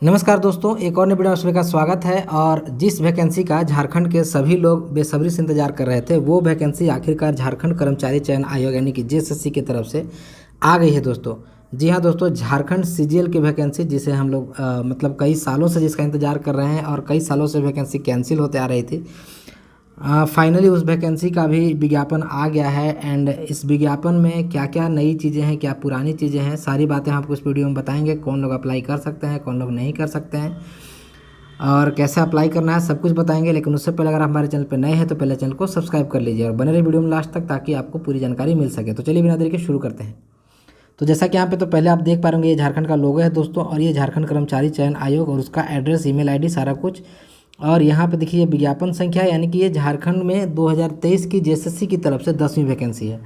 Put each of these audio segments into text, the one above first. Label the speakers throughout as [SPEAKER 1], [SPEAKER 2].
[SPEAKER 1] नमस्कार दोस्तों, एक और नई वीडियो में आप सभी का स्वागत है। और जिस वैकेंसी का झारखंड के सभी लोग बेसब्री से इंतजार कर रहे थे, वो वैकेंसी आखिरकार झारखंड कर्मचारी चयन आयोग यानी कि जेएसएससी की तरफ से आ गई है दोस्तों। जी हाँ दोस्तों, झारखंड सीजीएल की वैकेंसी, जिसे हम लोग मतलब कई सालों से जिसका इंतजार कर रहे हैं और कई सालों से वैकेंसी कैंसिल होते आ रही थी, फाइनली उस वैकेंसी का भी विज्ञापन आ गया है। एंड इस विज्ञापन में क्या क्या नई चीज़ें हैं, क्या पुरानी चीज़ें हैं, सारी बातें आपको इस वीडियो में बताएंगे। कौन लोग अप्लाई कर सकते हैं, कौन लोग नहीं कर सकते हैं और कैसे अप्लाई करना है, सब कुछ बताएंगे। लेकिन उससे पहले अगर आप हमारे चैनल पर नए हैं तो पहले चैनल को सब्सक्राइब कर लीजिए और बने रहिए वीडियो में लास्ट तक, ताकि आपको पूरी जानकारी मिल सके। तो चलिए बिना देरी के शुरू करते हैं। तो जैसा कि यहाँ पे तो पहले आप देख पा रहे होंगे, ये झारखंड का लोगो है दोस्तों, और ये झारखंड कर्मचारी चयन आयोग और उसका एड्रेस, ईमेल आईडी, सारा कुछ। और यहाँ पे देखिए विज्ञापन संख्या, यानी कि ये झारखंड में 2023 की जेएसएससी की तरफ से 10वीं वैकेंसी है।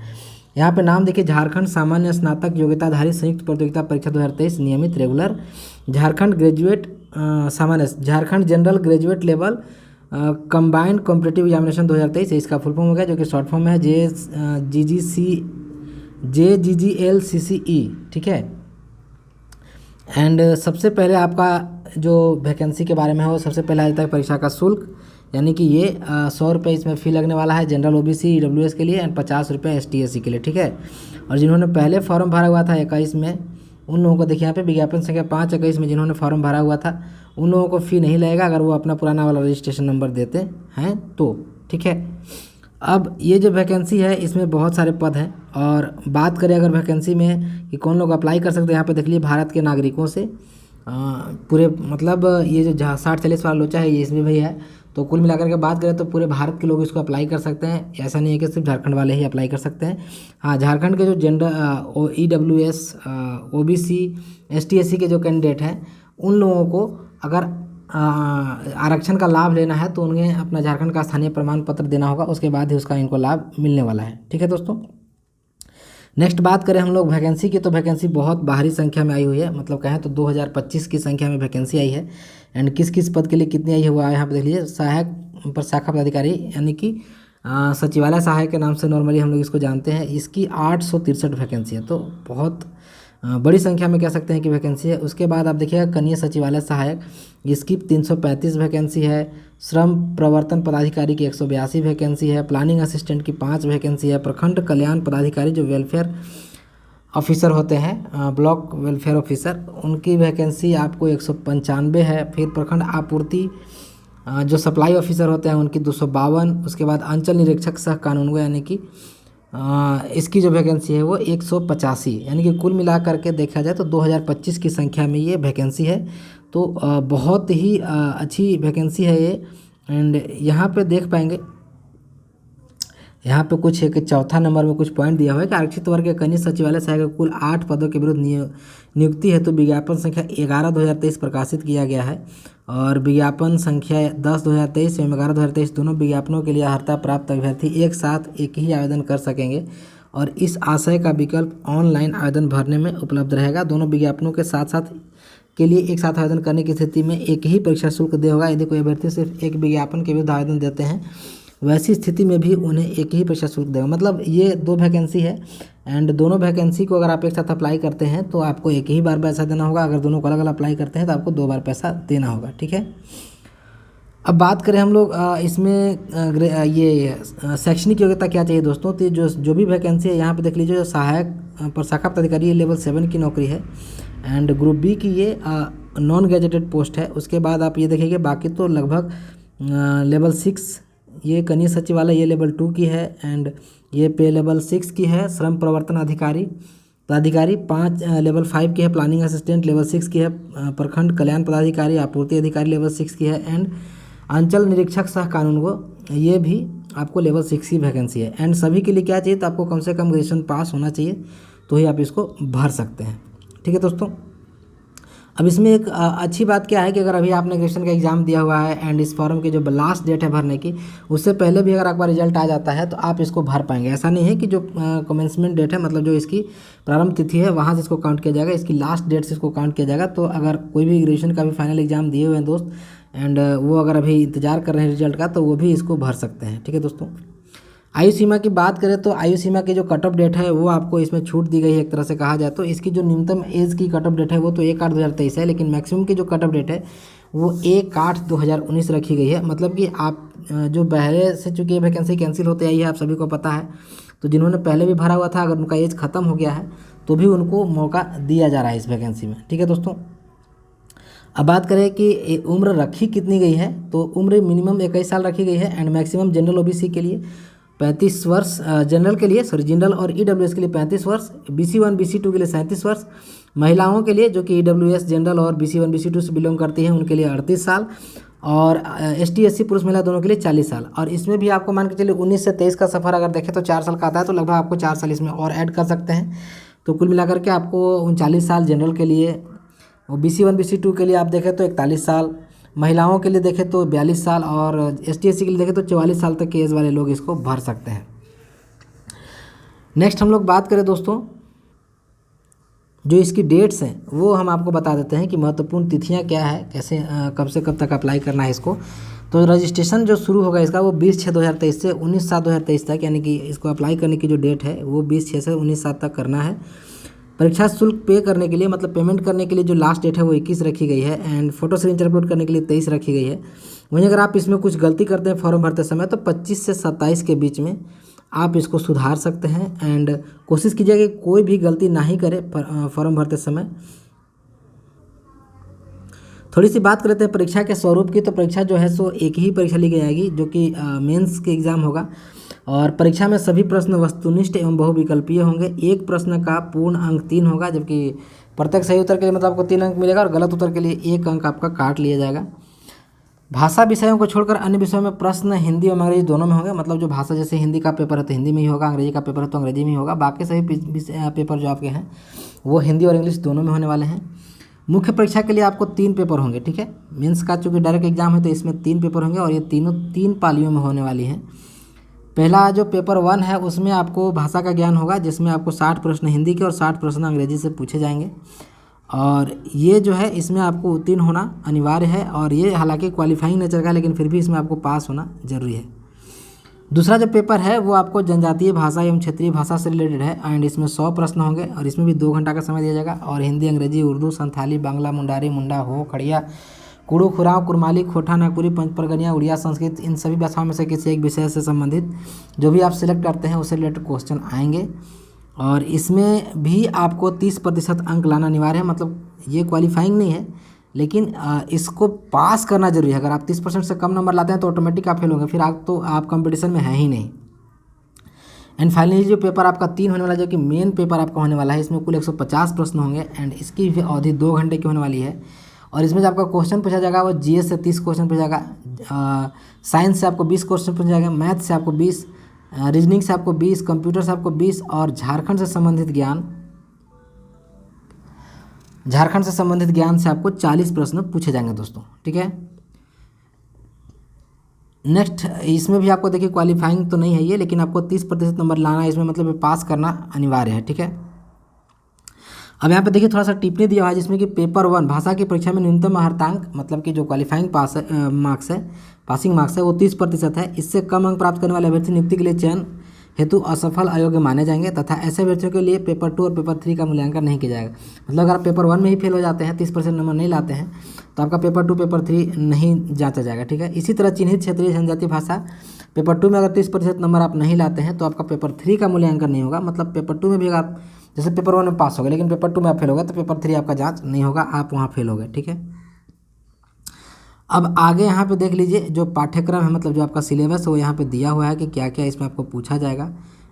[SPEAKER 1] यहाँ पे नाम देखिए, झारखंड सामान्य स्नातक योग्यताधारी संयुक्त प्रतियोगिता परीक्षा 2023 नियमित रेगुलर, झारखंड ग्रेजुएट सामान्य, Jharkhand general graduate level combined competitive examination 2023, इसका फुल फॉर्म हो गया, जो कि शॉर्ट फॉर्म है JGGLCCE, ठीक है। एंड सबसे पहले आपका जो वैकेंसी के बारे में है वो सबसे पहले आ जाता है परीक्षा का शुल्क, यानी कि ये 100 रुपये इसमें फ़ी लगने वाला है जनरल ओबीसी ईडब्ल्यूएस के लिए, एंड 50 रुपये एसटी एससी के लिए, ठीक है। और जिन्होंने पहले फॉर्म भरा हुआ था 21 में, उन लोगों को देखिए यहाँ पे विज्ञापन संख्या 5/21 में जिन्होंने फॉर्म भरा हुआ था, उन लोगों को फ़ी नहीं लगेगा अगर वो अपना पुराना वाला रजिस्ट्रेशन नंबर देते हैं तो, ठीक है। अब ये जो वैकेंसी है इसमें बहुत सारे पद हैं, और बात करें अगर वैकेंसी में कि कौन लोग अप्लाई कर सकते हैं, यहाँ पे देख लीजिए भारत के नागरिकों से पूरे, मतलब ये जो 60-40 वाला लोचा है ये इसमें भी है। तो कुल मिलाकर के बात करें तो पूरे भारत के लोग इसको अप्लाई कर सकते हैं, ऐसा नहीं है कि सिर्फ झारखंड वाले ही अप्लाई कर सकते हैं। हाँ, झारखंड के जो gender EWS OBC ST SC के जो कैंडिडेट हैं, उन लोगों को अगर आरक्षण का लाभ लेना है तो उन्हें अपना झारखंड का स्थानीय प्रमाण पत्र देना होगा, उसके बाद ही उसका इनको लाभ मिलने वाला है, ठीक है दोस्तों। नेक्स्ट बात करें हम लोग वैकेंसी की, तो वैकेंसी बहुत बाहरी संख्या में आई हुई है, मतलब कहें तो 2025 की संख्या में वैकेंसी आई है। एंड किस किस पद के लिए कितनी आई है वो यहाँ पे देख लीजिए। सहायक पर शाखा पदाधिकारी, यानी कि सचिवालय सहायक के नाम से नॉर्मली हम लोग इसको जानते हैं, इसकी 863 वैकेंसी है, तो बहुत बड़ी संख्या में कह सकते हैं कि वैकेंसी है। उसके बाद आप देखिएगा कनीय सचिवालय सहायक, इसकी 335 वैकेंसी है। श्रम प्रवर्तन पदाधिकारी की 182 वैकेंसी है। प्लानिंग असिस्टेंट की 5 वैकेंसी है। प्रखंड कल्याण पदाधिकारी जो वेलफेयर ऑफिसर होते हैं, ब्लॉक वेलफेयर ऑफिसर, उनकी वैकेंसी आपको 195 है। फिर प्रखंड आपूर्ति जो सप्लाई ऑफिसर होते हैं उनकी 252। उसके बाद अंचल निरीक्षक सह कानूनगो, यानी कि इसकी जो वैकेंसी है वो 185, यानी कि कुल मिला करके देखा जाए तो 2025 की संख्या में ये वैकेंसी है। तो बहुत ही अच्छी वैकेंसी है ये। एंड यहाँ पे देख पाएंगे, यहाँ पे कुछ एक चौथा नंबर में कुछ पॉइंट दिया हुआ है कि आरक्षित वर्ग के कनीय सचिवालय सहायक कुल 8 पदों के विरुद्ध नियुक्ति हेतु विज्ञापन संख्या 11/2023 प्रकाशित किया गया है। और विज्ञापन संख्या 10/2023 एवं 11/2023 दोनों विज्ञापनों के लिए अर्हता प्राप्त अभ्यर्थी एक साथ एक ही आवेदन कर सकेंगे, और इस आशय का विकल्प ऑनलाइन आवेदन भरने में उपलब्ध रहेगा। दोनों विज्ञापनों के साथ साथ के लिए एक साथ आवेदन करने की स्थिति में एक ही परीक्षा शुल्क देगा होगा। यदि कोई अभ्यर्थी सिर्फ एक विज्ञापन के विरुद्ध आवेदन देते हैं, वैसी स्थिति में भी उन्हें एक ही परीक्षा शुल्क देगा। मतलब ये 2 वैकेंसी है, एंड दोनों वैकेंसी को अगर आप एक साथ अप्लाई करते हैं तो आपको एक ही बार पैसा देना होगा। अगर दोनों को अलग अलग अप्लाई करते हैं तो आपको 2 बार पैसा देना होगा, ठीक है। अब बात करें हम लोग इसमें ये शैक्षणिक योग्यता क्या चाहिए दोस्तों, तो जो भी वैकेंसी है यहाँ पे देख लीजिए। जो सहायक पर शाखा पदाधिकारी ये लेवल 7 की नौकरी है, एंड ग्रुप बी की ये नॉन ग्रेजुएटेड पोस्ट है। उसके बाद आप ये देखिए बाकी तो लगभग लेवल 6, ये कनीय सचिवालय ये लेवल 2 की है, एंड ये पे लेवल 6 की है। श्रम प्रवर्तन पदाधिकारी 5 लेवल 5 की है। प्लानिंग असिस्टेंट लेवल 6 की है। प्रखंड कल्याण पदाधिकारी आपूर्ति अधिकारी लेवल 6 की है। एंड अंचल निरीक्षक सह कानूनगो ये भी आपको लेवल 6 की वैकेंसी है। एंड सभी के लिए क्या चाहिए, तो आपको कम से कम ग्रेजुएशन पास होना चाहिए, तो ही आप इसको भर सकते हैं, ठीक है दोस्तों। अब इसमें एक अच्छी बात क्या है कि अगर अभी आपने ग्रेजुएशन का एग्ज़ाम दिया हुआ है एंड इस फॉर्म की जो लास्ट डेट है भरने की, उससे पहले भी अगर आपका रिजल्ट आ जाता है तो आप इसको भर पाएंगे। ऐसा नहीं है कि जो कमेंसमेंट डेट है, मतलब जो इसकी प्रारंभ तिथि है वहाँ से इसको काउंट किया जाएगा, इसकी लास्ट डेट से इसको काउंट किया जाएगा। तो अगर कोई भी ग्रेजुएशन का भी फाइनल एग्ज़ाम दिए हुए हैं दोस्त, एंड वो अगर अभी इंतज़ार कर रहे हैं रिजल्ट का, तो वो भी इसको भर सकते हैं, ठीक है दोस्तों। आयु सीमा की बात करें तो आयु सीमा की जो कट ऑफ डेट है वो आपको इसमें छूट दी गई है एक तरह से कहा जाए तो। इसकी जो न्यूनतम एज की कट ऑफ डेट है वो तो 1/8/2023 है, लेकिन मैक्सिमम की जो कट ऑफ डेट है वो 1/8/2019 रखी गई है। मतलब कि आप जो पहले से चूँकि वैकेंसी कैंसिल होते आई है आप सभी को पता है, तो जिन्होंने पहले भी भरा हुआ था अगर उनका एज ख़त्म हो गया है तो भी उनको मौका दिया जा रहा है इस वैकेंसी में। ठीक है दोस्तों, अब बात करें कि उम्र रखी कितनी गई है, तो उम्र मिनिमम 21 साल रखी गई है एंड मैक्सिमम जनरल ओबीसी के लिए 35 वर्ष, जनरल के लिए जनरल और ईडब्ल्यूएस के लिए 35 वर्ष, BC1 BC2 के लिए 37 वर्ष, महिलाओं के लिए जो कि ईडब्ल्यूएस जनरल और BC1 BC2 से बिलोंग करती हैं उनके लिए 38 साल, और ST SC पुरुष महिला दोनों के लिए 40 साल। और इसमें भी आपको मान के चलिए 19 से 23 का सफ़र अगर देखें तो 4 साल का आता है, तो लगभग आपको 4 साल इसमें और ऐड कर सकते हैं। तो कुल मिलाकर के आपको 39 साल जनरल के लिए, और BC1 BC2 के लिए आप देखें तो 41 साल, महिलाओं के लिए देखें तो 42 साल, और ST SC के लिए देखें तो 44 साल तक के एज वाले लोग इसको भर सकते हैं। नेक्स्ट हम लोग बात करें दोस्तों, जो इसकी डेट्स हैं वो हम आपको बता देते हैं कि महत्वपूर्ण तिथियां क्या है, कैसे कब से कब तक अप्लाई करना है इसको। तो रजिस्ट्रेशन जो शुरू होगा इसका वो 20/6/2023 से 19/7/2023 तक, यानी कि इसको अप्लाई करने की जो डेट है वो 20/6 से 19/7 तक करना है। परीक्षा शुल्क पे करने के लिए, मतलब पेमेंट करने के लिए जो लास्ट डेट है वो 21 रखी गई है एंड फोटो सिग्नेचर अपलोड करने के लिए 23 रखी गई है। वहीं अगर आप इसमें कुछ गलती करते हैं फॉर्म भरते समय तो 25 से 27 के बीच में आप इसको सुधार सकते हैं एंड कोशिश कीजिएगा कि कोई भी गलती ना ही करें फॉर्म भरते समय। थोड़ी सी बात करते हैं परीक्षा के स्वरूप की, तो परीक्षा जो है सो एक ही परीक्षा ली जाएगी जो कि मेंस के एग्ज़ाम होगा, और परीक्षा में सभी प्रश्न वस्तुनिष्ठ एवं बहुविकल्पीय होंगे। एक प्रश्न का पूर्ण अंक 3 होगा, जबकि प्रत्येक सही उत्तर के लिए मतलब आपको 3 अंक मिलेगा और गलत उत्तर के लिए 1 अंक आपका काट लिया जाएगा। भाषा विषयों को छोड़कर अन्य विषयों में प्रश्न हिंदी और अंग्रेजी दोनों में होंगे, मतलब जो भाषा जैसे हिंदी का पेपर है तो हिंदी में ही होगा, अंग्रेजी का पेपर है तो अंग्रेजी में ही होगा, बाकी सभी पेपर जो आपके हैं वो हिंदी और इंग्लिश दोनों में होने वाले हैं। मुख्य परीक्षा के लिए आपको 3 पेपर होंगे, ठीक है। मेंस का चूँकि डायरेक्ट एग्जाम है तो इसमें 3 पेपर होंगे और ये तीनों 3 पालियों में होने वाली हैं। पहला जो पेपर 1 है उसमें आपको भाषा का ज्ञान होगा, जिसमें आपको 60 प्रश्न हिंदी के और 60 प्रश्न अंग्रेजी से पूछे जाएंगे, और ये जो है इसमें आपको उत्तीर्ण होना अनिवार्य है, और ये हालांकि क्वालिफाइंग नेचर का है लेकिन फिर भी इसमें आपको पास होना जरूरी है। दूसरा जो पेपर है वो आपको जनजातीय भाषा एवं क्षेत्रीय भाषा से रिलेटेड है एंड इसमें 100 प्रश्न होंगे और इसमें भी 2 घंटा का समय दिया जाएगा, और हिंदी, अंग्रेजी, उर्दू, संथाली, बांग्ला, मुंडारी, मुंडा, हो, खड़िया, कुड़ू, खुराव, कुरमाली, खोटा, नागपुरी, पंचपरगनिया, उड़िया, संस्कृत, इन सभी भाषाओं में से किसी एक विषय से संबंधित जो भी आप सिलेक्ट करते हैं उससे रिलेटेड क्वेश्चन आएंगे, और इसमें भी आपको 30% अंक लाना अनिवार्य है। मतलब ये क्वालिफाइंग नहीं है लेकिन इसको पास करना जरूरी है। अगर आप 30% से कम नंबर लाते हैं तो ऑटोमेटिक आप फेल होंगे, फिर आप कंपटीशन में हैं ही नहीं। एंड फाइनली जो पेपर आपका 3 होने वाला, जो कि मेन पेपर आपका होने वाला है, इसमें कुल 150 प्रश्न होंगे एंड इसकी भी अवधि 2 घंटे की होने वाली है, और इसमें जो आपका क्वेश्चन पूछा जाएगा वो GS से 30 क्वेश्चन पूछा जाएगा, साइंस से आपको 20 क्वेश्चन पूछा जाएगा, मैथ से आपको 20, रीजनिंग से आपको 20, कंप्यूटर से आपको 20, और झारखंड से संबंधित ज्ञान से आपको 40 प्रश्न पूछे जाएंगे दोस्तों, ठीक है। नेक्स्ट इसमें भी आपको देखिए क्वालिफाइंग तो नहीं है ये, लेकिन आपको 30% नंबर लाना है इसमें, मतलब पास करना अनिवार्य है, ठीक है। अब यहाँ पे देखिए थोड़ा सा टिप्पणी दिया हुआ है जिसमें कि पेपर 1 भाषा की परीक्षा में न्यूनतम अर्थांक, मतलब कि जो क्वालिफाइंग पासिंग मार्क्स है वो 30% है। इससे कम अंक प्राप्त करने वाले अभ्यर्थी नियुक्ति के लिए चयन हेतु असफल अयोग्य माने जाएंगे तथा ऐसे अभ्यर्थियों के लिए पेपर 2 और पेपर 3 का मूल्यांकन नहीं किया जाएगा। मतलब अगर आप पेपर 1 में ही फेल हो जाते हैं, 30% नंबर नहीं लाते हैं, तो आपका पेपर 2 पेपर 3 नहीं जांचा जाएगा, ठीक है। इसी तरह चिन्हित क्षेत्रीय जनजातीय भाषा पेपर 2 में अगर 30% नंबर आप नहीं लाते हैं तो आपका पेपर 3 का मूल्यांकन नहीं होगा। मतलब पेपर 2 में भी अगर आप जैसे पेपर 1 में पास हो गए लेकिन पेपर 2 में आप फेल हो गए तो पेपर 3 आपका जांच नहीं होगा, आप वहाँ फेल हो गए, ठीक है। अब आगे यहाँ पे देख लीजिए जो पाठ्यक्रम है, मतलब जो आपका सिलेबस है वो यहाँ पे दिया हुआ है कि क्या क्या इसमें आपको पूछा जाएगा,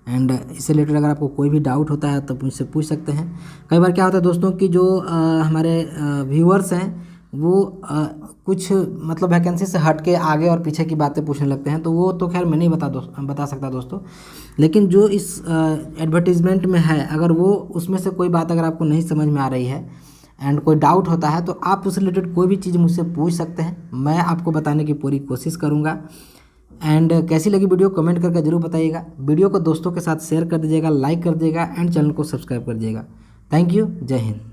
[SPEAKER 1] एंड इससे रिलेटेड अगर आपको कोई भी डाउट होता है तो मुझसे पूछ सकते हैं। कई बार क्या होता है दोस्तों कि जो हमारे व्यूअर्स हैं वो कुछ मतलब वैकेंसी से हट के आगे और पीछे की बातें पूछने लगते हैं, तो वो तो खैर मैं नहीं बता सकता दोस्तों, लेकिन जो इस एडवर्टीज़मेंट में है अगर वो उसमें से कोई बात अगर आपको नहीं समझ में आ रही है एंड कोई डाउट होता है तो आप उससे रिलेटेड कोई भी चीज़ मुझसे पूछ सकते हैं, मैं आपको बताने की पूरी कोशिश करूँगा। एंड कैसी लगी वीडियो कमेंट करके जरूर बताइएगा। वीडियो को दोस्तों के साथ शेयर कर दीजिएगा, लाइक कर दीजिएगा एंड चैनल को सब्सक्राइब कर दीजिएगा। थैंक यू, जय हिंद।